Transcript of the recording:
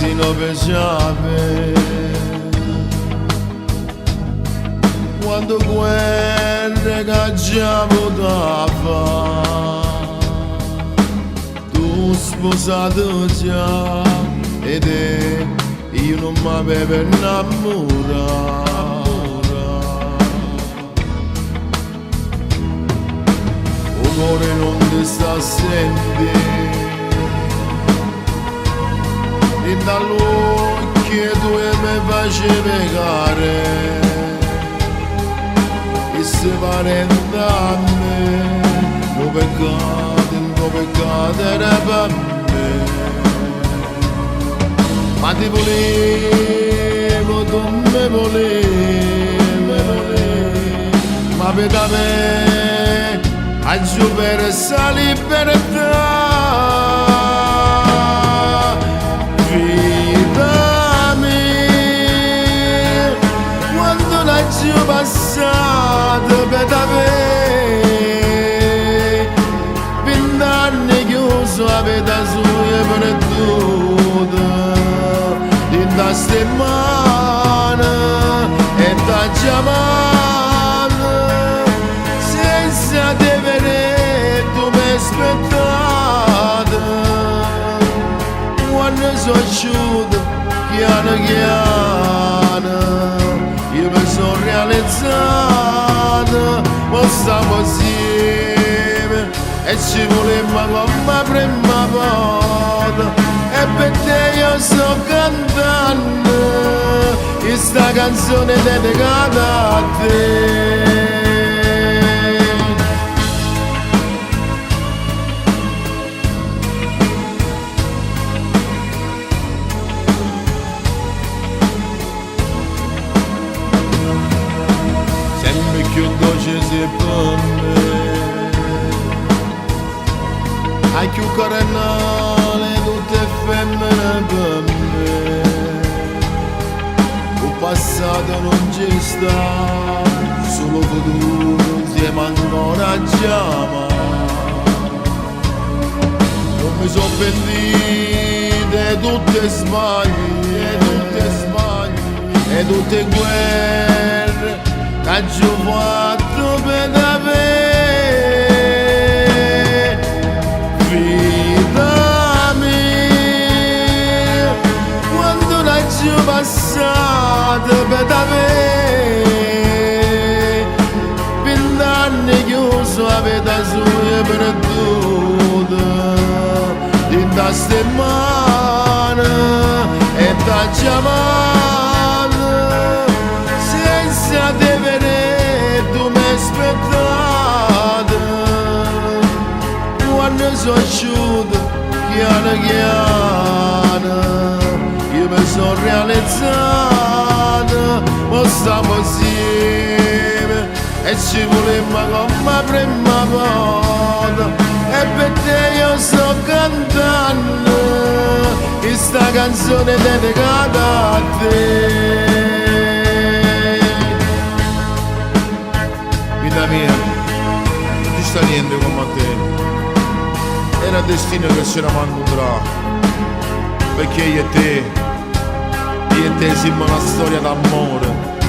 si lo pesciave quando guerre cacciamo da fa. Tu sposato già ed io non mi avevo innamorato. Il cuore non ti sta a sentire e dall'occhio tu mi facevi pregare e se parente a me il tuo peccato era per me, ma ti volevo, tu mi volevi, ma per me aggiù per sta libertà. Passato per te 20 anni chiuso a vita sua perduta in da settimana e da chiamata senza te vedere tu mi aspettata quando sono asciutto piano piano io mi sono realizzato, ma stiamo insieme e ci volemmo come la prima volta e per te io sto cantando questa canzone dedicata a te. Più dolce sei per me, hai più carnale tutte femmine per me, il passato non ci sta, solo futuro insieme ancora chiama. Non mi sono pentito e tutte sbagli, e tutte guerre che ho fatto per te, vita mia, quando l'ho passato per te, 20 anni chiuso a vita sua perduta, in da settimana e da chiamata, senza te vedere tu mi aspettata, quando sono asciutto piano piano io mi sono realizzato, ma stiamo insieme e ci volemmo come la prima volta e per te io sto cantando questa canzone dedicata a te. Vita mia, non ci sta niente come a te, era destino che ci eravamo incontrati, perché io e te siamo una storia d'amore.